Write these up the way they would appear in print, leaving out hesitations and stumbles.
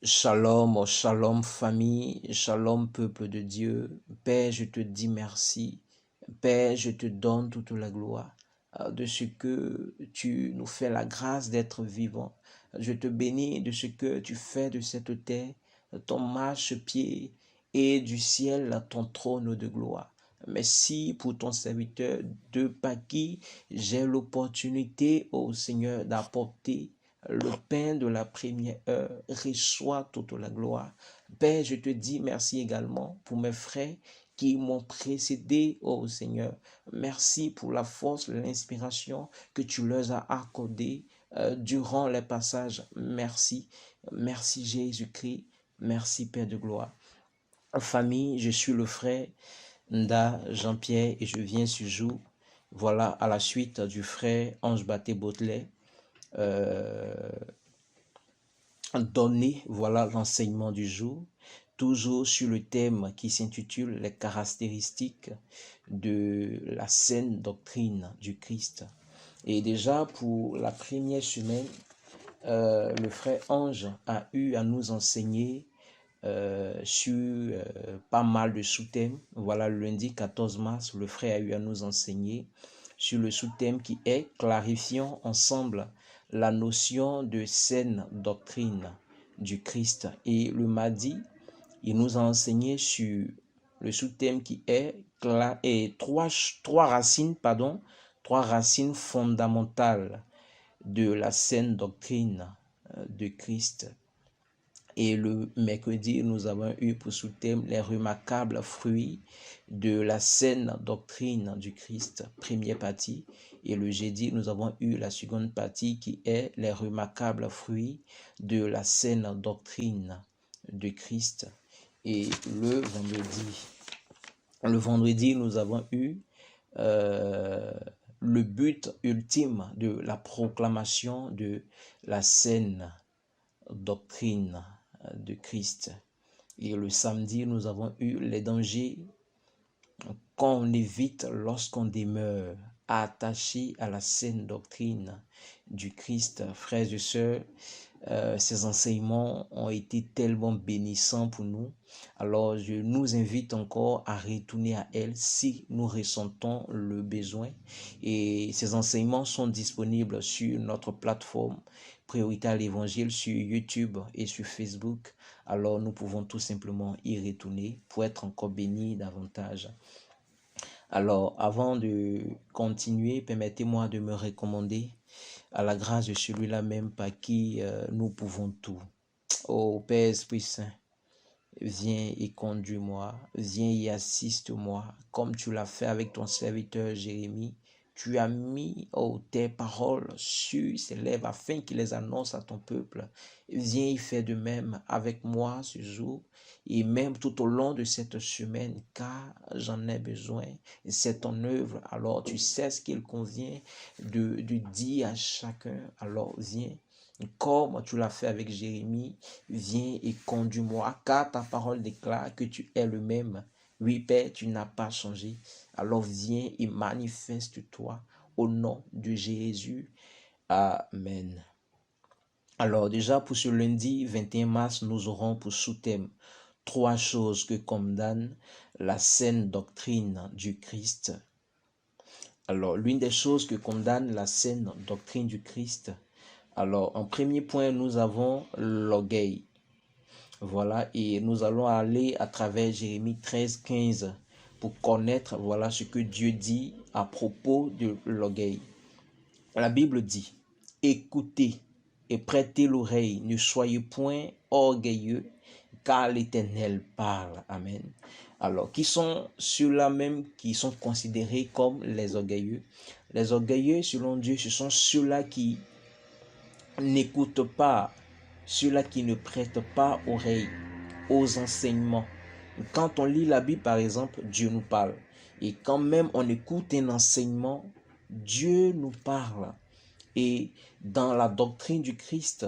Shalom, oh shalom famille, shalom peuple de Dieu. Père, je te dis merci. Père, je te donne toute la gloire de ce que tu nous fais la grâce d'être vivant. Je te bénis de ce que tu fais de cette terre ton marchepied et du ciel ton trône de gloire. Merci pour ton serviteur de par qui j'ai l'opportunité, ô Seigneur, d'apporter le pain de la première heure. Reçois toute la gloire. Père, je te dis merci également pour mes frères qui m'ont précédé, ô Seigneur. Merci pour la force, l'inspiration que tu leur as accordée durant les passages. Merci. Merci Jésus-Christ. Merci Père de gloire. Famille, je suis le frère Nda Jean-Pierre et je viens ce jour, voilà, à la suite du frère Ange Baté Botelet, donner, voilà, l'enseignement du jour, toujours sur le thème qui s'intitule les caractéristiques de la saine doctrine du Christ. Et déjà pour la première semaine, le frère Ange a eu à nous enseigner sur pas mal de sous-thèmes. Voilà, le lundi 14 mars, le frère a eu à nous enseigner sur le sous-thème qui est clarifiant ensemble la notion de saine doctrine du Christ. Et le mardi, il nous a enseigné sur le sous-thème qui est trois racines fondamentales de la saine doctrine de Christ. Et le mercredi, nous avons eu pour sous-thème les remarquables fruits de la saine doctrine du Christ, première partie. Et le jeudi, nous avons eu la seconde partie qui est les remarquables fruits de la saine doctrine de Christ. Et le vendredi, nous avons eu le but ultime de la proclamation de la saine doctrine de Christ. Et le samedi, nous avons eu les dangers qu'on évite lorsqu'on demeure attaché à la saine doctrine du Christ. Frères et sœurs, ces enseignements ont été tellement bénissants pour nous. Alors, je nous invite encore à retourner à elles si nous ressentons le besoin. Et ces enseignements sont disponibles sur notre plateforme Priorité à l'Évangile sur YouTube et sur Facebook. Alors, nous pouvons tout simplement y retourner pour être encore bénis davantage. Alors, avant de continuer, permettez-moi de me recommander à la grâce de celui-là même par qui nous pouvons tout. Ô Père Esprit Saint, viens et conduis-moi, viens et assiste-moi, comme tu l'as fait avec ton serviteur Jérémie. Tu as mis tes paroles sur ses lèvres afin qu'il les annonce à ton peuple. Viens y faire de même avec moi ce jour et même tout au long de cette semaine, car j'en ai besoin. C'est ton œuvre, alors tu sais ce qu'il convient de dire à chacun. Alors viens, comme tu l'as fait avec Jérémie, viens et conduis-moi, car ta parole déclare que tu es le même. Oui, Père, tu n'as pas changé. Alors viens et manifeste-toi au nom de Jésus. Amen. Alors déjà pour ce lundi 21 mars, nous aurons pour sous-thème trois choses que condamne la saine doctrine du Christ. Alors l'une des choses que condamne la saine doctrine du Christ, alors en premier point nous avons l'orgueil. Voilà, et nous allons aller à travers Jérémie 13, 15 pour connaître, voilà, ce que Dieu dit à propos de l'orgueil. La Bible dit, écoutez et prêtez l'oreille, ne soyez point orgueilleux, car l'Éternel parle. Amen. Alors, qui sont ceux-là même qui sont considérés comme les orgueilleux? Les orgueilleux, selon Dieu, ce sont ceux-là qui n'écoutent pas, ceux-là qui ne prêtent pas oreille aux enseignements. Quand on lit la Bible, par exemple, Dieu nous parle. Et quand même on écoute un enseignement, Dieu nous parle. Et dans la doctrine du Christ,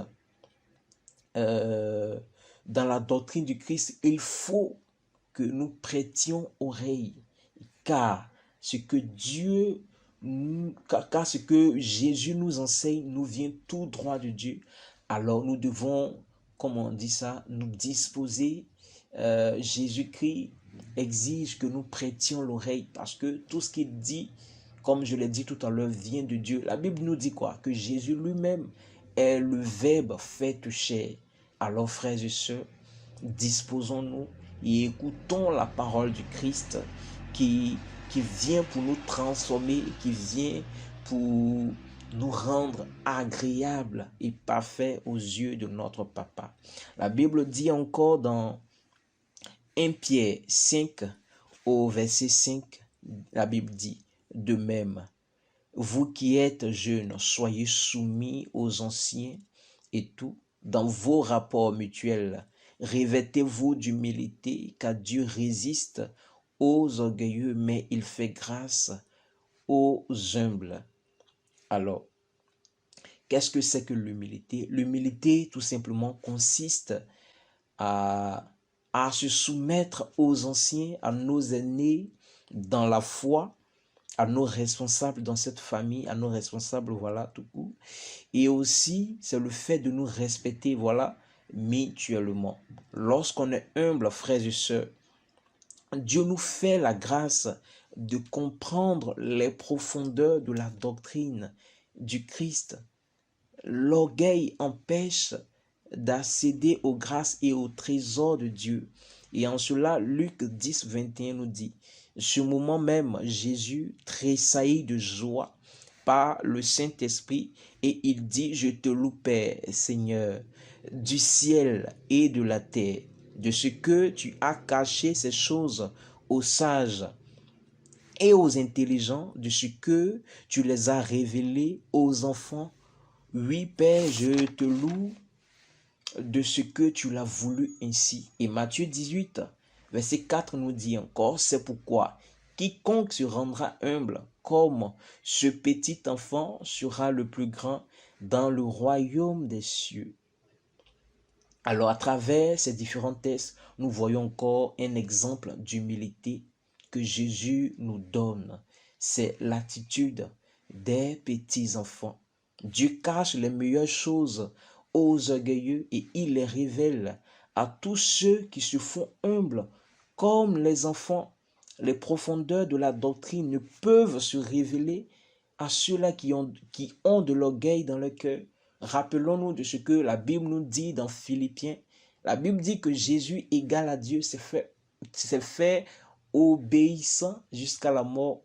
il faut que nous prêtions oreille, car ce que ce que Jésus nous enseigne nous vient tout droit de Dieu. Alors nous devons comment on dit ça, nous disposer. Jésus-Christ exige que nous prêtions l'oreille parce que tout ce qu'il dit, comme je l'ai dit tout à l'heure, vient de Dieu. La Bible nous dit quoi? Que Jésus lui-même est le Verbe fait chair. Alors frères et sœurs, disposons-nous et écoutons la parole du Christ qui vient pour nous transformer, qui vient pour nous rendre agréables et parfaits aux yeux de notre Papa. La Bible dit encore dans 1 Pierre 5 au verset 5, la Bible dit, de même, vous qui êtes jeunes, soyez soumis aux anciens et tout, dans vos rapports mutuels, revêtez-vous d'humilité, car Dieu résiste aux orgueilleux, mais il fait grâce aux humbles. Alors, qu'est-ce que c'est que l'humilité? L'humilité, tout simplement, consiste à se soumettre aux anciens, à nos aînés dans la foi, à nos responsables dans cette famille, à nos responsables, voilà, tout court. Et aussi, c'est le fait de nous respecter, voilà, mutuellement. Lorsqu'on est humble, frères et sœurs, Dieu nous fait la grâce de comprendre les profondeurs de la doctrine du Christ. L'orgueil empêche d'accéder aux grâces et aux trésors de Dieu. Et en cela, Luc 10, 21 nous dit, ce moment même, Jésus tressaillit de joie par le Saint-Esprit et il dit, je te loue, Père, Seigneur, du ciel et de la terre, de ce que tu as caché ces choses aux sages et aux intelligents, de ce que tu les as révélées aux enfants. Oui, Père, je te loue de ce que tu l'as voulu ainsi. Et Matthieu 18, verset 4 nous dit encore, c'est pourquoi quiconque se rendra humble comme ce petit enfant sera le plus grand dans le royaume des cieux. Alors, à travers ces différents textes, nous voyons encore un exemple d'humilité que Jésus nous donne. C'est l'attitude des petits enfants. Dieu cache les meilleures choses aux orgueilleux et il les révèle à tous ceux qui se font humbles comme les enfants. Les profondeurs de la doctrine ne peuvent se révéler à ceux-là qui ont de l'orgueil dans leur cœur. Rappelons-nous de ce que la Bible nous dit dans Philippiens. La Bible dit que Jésus égal à Dieu s'est fait obéissant jusqu'à la mort.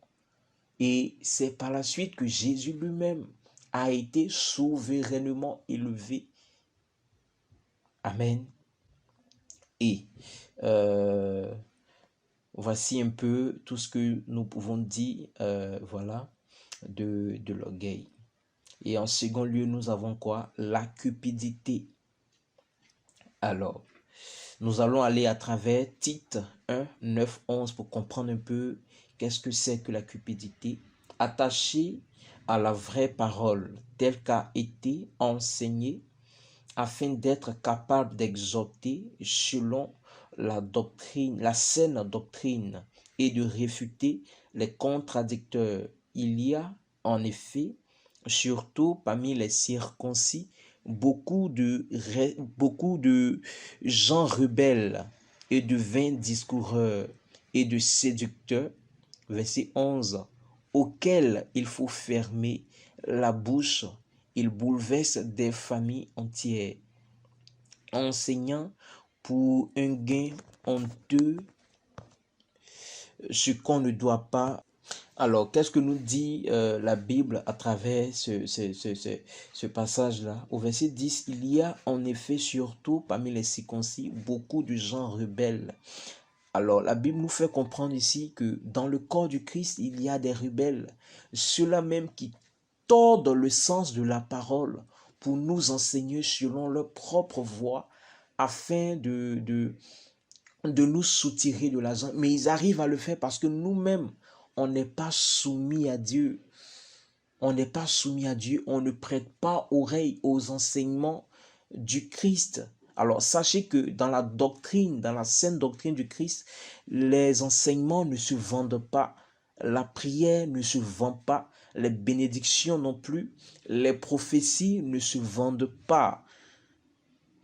Et c'est par la suite que Jésus lui-même a été souverainement élevé. Amen. Et voici un peu tout ce que nous pouvons dire, voilà, de l'orgueil. Et en second lieu, nous avons quoi? La cupidité. Alors, nous allons aller à travers Tite 1, 9, 11 pour comprendre un peu qu'est-ce que c'est que la cupidité. Attaché à la vraie parole telle qu'a été enseignée afin d'être capable d'exhorter selon la doctrine, la saine doctrine et de réfuter les contradicteurs. Il y a en effet, surtout parmi les circoncis, beaucoup de gens rebelles et de vains discoureurs et de séducteurs, verset 11, auxquels il faut fermer la bouche. Ils bouleversent des familles entières, enseignant pour un gain honteux ce qu'on ne doit pas. Alors, qu'est-ce que nous dit la Bible à travers ce passage-là? Au verset 10, il y a en effet surtout parmi les circoncis beaucoup de gens rebelles. Alors, la Bible nous fait comprendre ici que dans le corps du Christ, il y a des rebelles, ceux-là même qui tordent le sens de la parole pour nous enseigner selon leur propre voie afin de nous soutirer de la zone. Mais ils arrivent à le faire parce que nous-mêmes, on n'est pas soumis à Dieu. On n'est pas soumis à Dieu. On ne prête pas oreille aux enseignements du Christ. Alors, sachez que dans la doctrine, dans la saine doctrine du Christ, les enseignements ne se vendent pas. La prière ne se vend pas. Les bénédictions non plus. Les prophéties ne se vendent pas.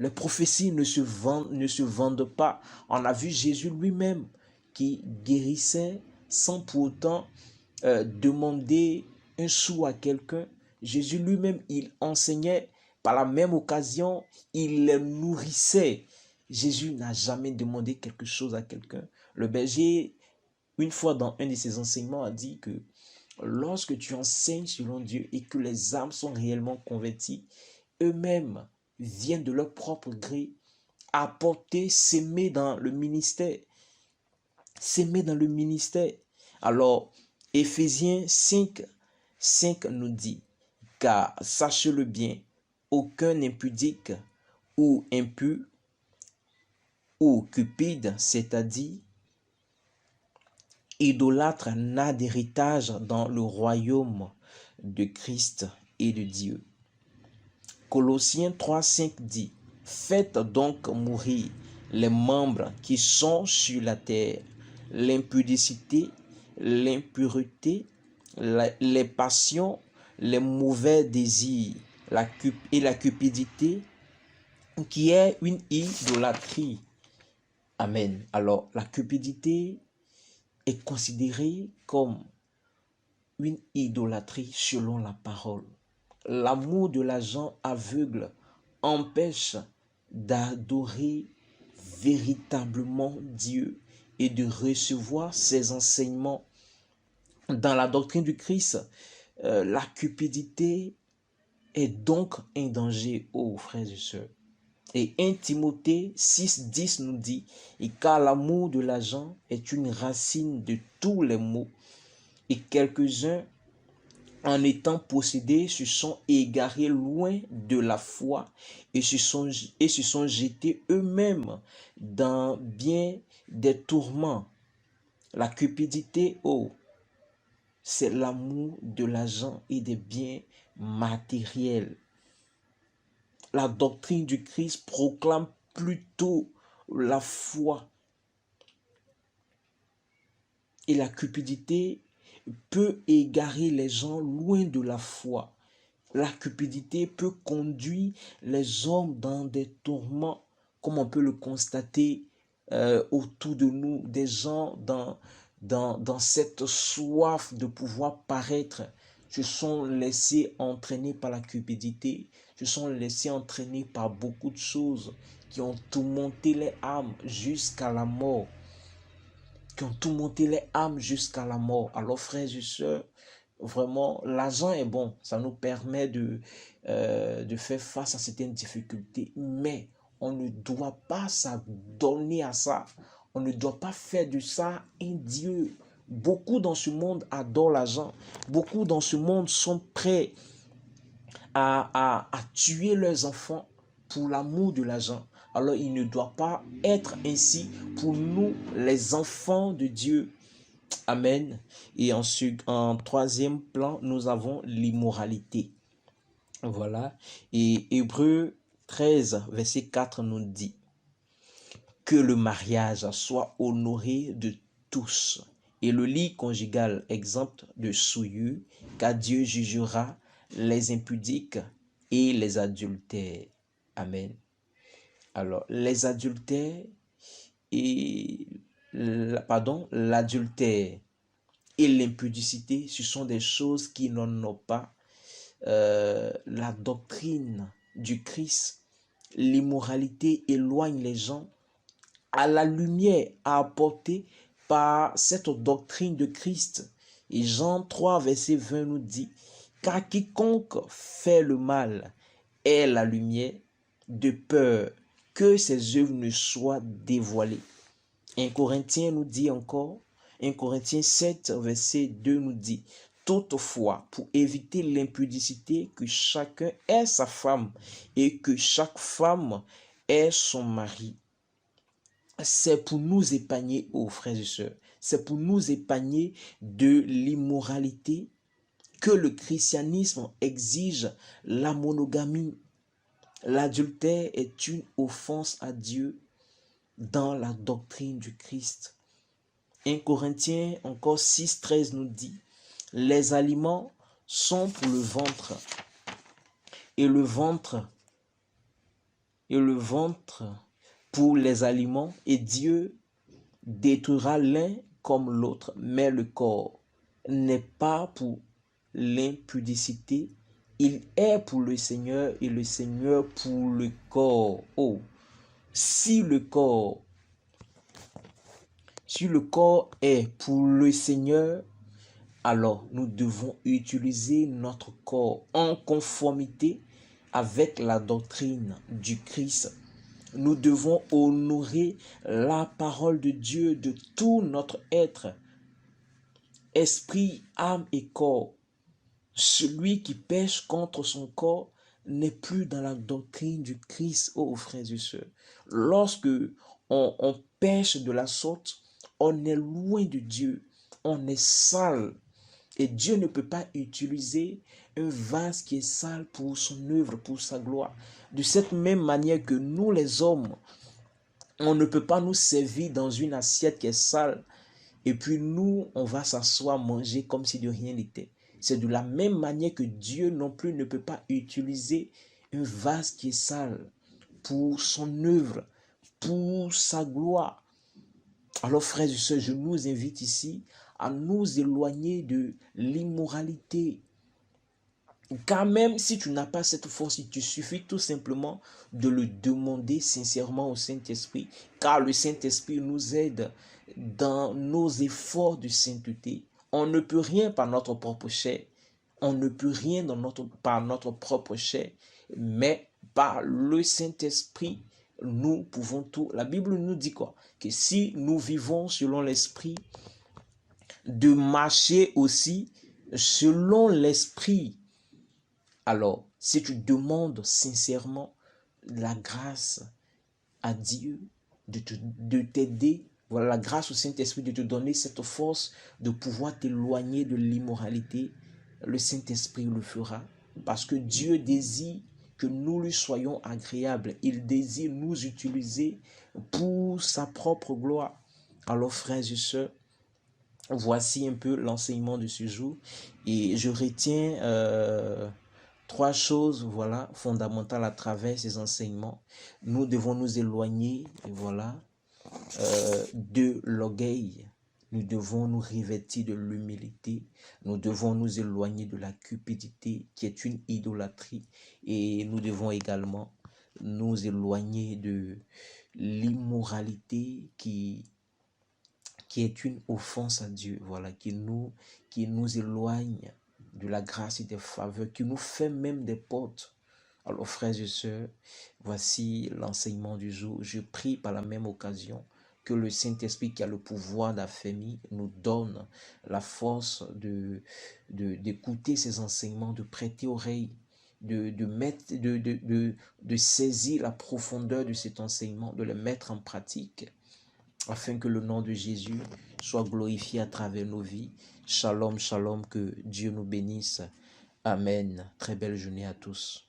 Les prophéties ne se vendent pas. On a vu Jésus lui-même qui guérissait sans pour autant demander un sou à quelqu'un. Jésus lui-même, il enseignait par la même occasion, il les nourrissait. Jésus n'a jamais demandé quelque chose à quelqu'un. Le berger, une fois dans un de ses enseignements, a dit que lorsque tu enseignes selon Dieu et que les âmes sont réellement converties, eux-mêmes viennent de leur propre gré apporter, s'aimer dans le ministère. S'aimer dans le ministère. Alors, Éphésiens 5 nous dit, car sachez-le bien, aucun impudique ou impur ou cupide, c'est-à-dire idolâtre, n'a d'héritage dans le royaume de Christ et de Dieu. Colossiens 3,5 dit, faites donc mourir les membres qui sont sur la terre, l'impudicité, l'impureté, les passions, les mauvais désirs, et la cupidité, qui est une idolâtrie. Amen. Alors, la cupidité est considérée comme une idolâtrie selon la parole. L'amour de l'argent aveugle empêche d'adorer véritablement Dieu et de recevoir ses enseignements. Dans la doctrine du Christ, la cupidité est donc un danger, ô frères et sœurs. Et 1 Timothée 6,10 nous dit, et car l'amour de l'argent est une racine de tous les maux, et quelques-uns, en étant possédés, se sont égarés loin de la foi et se sont jetés eux-mêmes dans bien des tourments. La cupidité, c'est l'amour de l'argent et des biens matériels. La doctrine du Christ proclame plutôt la foi. Et la cupidité peut égarer les gens loin de la foi. La cupidité peut conduire les hommes dans des tourments, comme on peut le constater autour de nous, des gens dans cette soif de pouvoir paraître, se sont laissés entraîner par la cupidité, se sont laissés entraîner par beaucoup de choses qui ont tourmenté les âmes jusqu'à la mort. Alors, frères et sœurs, vraiment, l'argent est bon. Ça nous permet de faire face à certaines difficultés. Mais on ne doit pas s'adonner à ça. On ne doit pas faire de ça un Dieu. Beaucoup dans ce monde adorent l'argent. Beaucoup dans ce monde sont prêts à tuer leurs enfants pour l'amour de l'argent. Alors il ne doit pas être ainsi pour nous, les enfants de Dieu. Amen. Et en troisième plan, nous avons l'immoralité. Voilà. Et Hébreux 13, verset 4 nous dit que le mariage soit honoré de tous et le lit conjugal exempt de souillure, car Dieu jugera les impudiques et les adultères. Amen. Alors, les adultères l'adultère et l'impudicité, ce sont des choses qui n'ont pas la doctrine du Christ. L'immoralité éloigne les gens à la lumière apportée par cette doctrine de Christ. Et Jean 3, verset 20 nous dit, car quiconque fait le mal est la lumière, de peur que ses œuvres ne soient dévoilées. 1 Corinthiens nous dit encore, 1 Corinthiens 7, verset 2 nous dit, toutefois, pour éviter l'impudicité, que chacun ait sa femme et que chaque femme ait son mari. C'est pour nous épargner, frères et sœurs, c'est pour nous épargner de l'immoralité que le christianisme exige la monogamie. L'adultère est une offense à Dieu dans la doctrine du Christ. 1 Corinthiens encore 6, 13 nous dit, les aliments sont pour le ventre et le ventre et le ventre pour les aliments, et Dieu détruira l'un comme l'autre, mais le corps n'est pas pour l'impudicité, il est pour le Seigneur et le Seigneur pour le corps. Oh, si le corps, si le corps est pour le Seigneur, alors nous devons utiliser notre corps en conformité avec la doctrine du Christ. Nous devons honorer la parole de Dieu de tout notre être, esprit, âme et corps. Celui qui pêche contre son corps n'est plus dans la doctrine du Christ, ô frères et sœurs. Lorsque on pêche de la sorte, on est loin de Dieu, on est sale. Et Dieu ne peut pas utiliser un vase qui est sale pour son œuvre, pour sa gloire. De cette même manière que nous les hommes, on ne peut pas nous servir dans une assiette qui est sale et puis nous, on va s'asseoir, manger comme si de rien n'était. C'est de la même manière que Dieu non plus ne peut pas utiliser un vase qui est sale pour son œuvre, pour sa gloire. Alors frères et sœurs, je nous invite ici à nous éloigner de l'immoralité. Car même si tu n'as pas cette force, il te suffit tout simplement de le demander sincèrement au Saint-Esprit. Car le Saint-Esprit nous aide dans nos efforts de sainteté. On ne peut rien par notre propre chair. On ne peut rien par notre propre chair. Mais par le Saint-Esprit, nous pouvons tout. La Bible nous dit quoi? Que si nous vivons selon l'Esprit, de marcher aussi selon l'Esprit. Alors, si tu demandes sincèrement la grâce à Dieu de t'aider, voilà la grâce au Saint-Esprit de te donner cette force de pouvoir t'éloigner de l'immoralité, le Saint-Esprit le fera. Parce que Dieu désire que nous lui soyons agréables. Il désire nous utiliser pour sa propre gloire. Alors, frères et sœurs, voici un peu l'enseignement de ce jour. Et je retiens trois choses, voilà, fondamentales à travers ces enseignements. Nous devons nous éloigner, voilà, de l'orgueil. Nous devons nous revêtir de l'humilité. Nous devons nous éloigner de la cupidité qui est une idolâtrie. Et nous devons également nous éloigner de l'immoralité qui est une offense à Dieu, voilà, qui nous éloigne de la grâce et des faveurs, qui nous fait même des portes. Alors frères et sœurs, voici l'enseignement du jour. Je prie par la même occasion que le Saint-Esprit qui a le pouvoir d'affermir nous donne la force d'écouter ces enseignements, de prêter oreille, de saisir la profondeur de cet enseignement, de le mettre en pratique, afin que le nom de Jésus soit glorifié à travers nos vies. Shalom, shalom, que Dieu nous bénisse. Amen. Très belle journée à tous.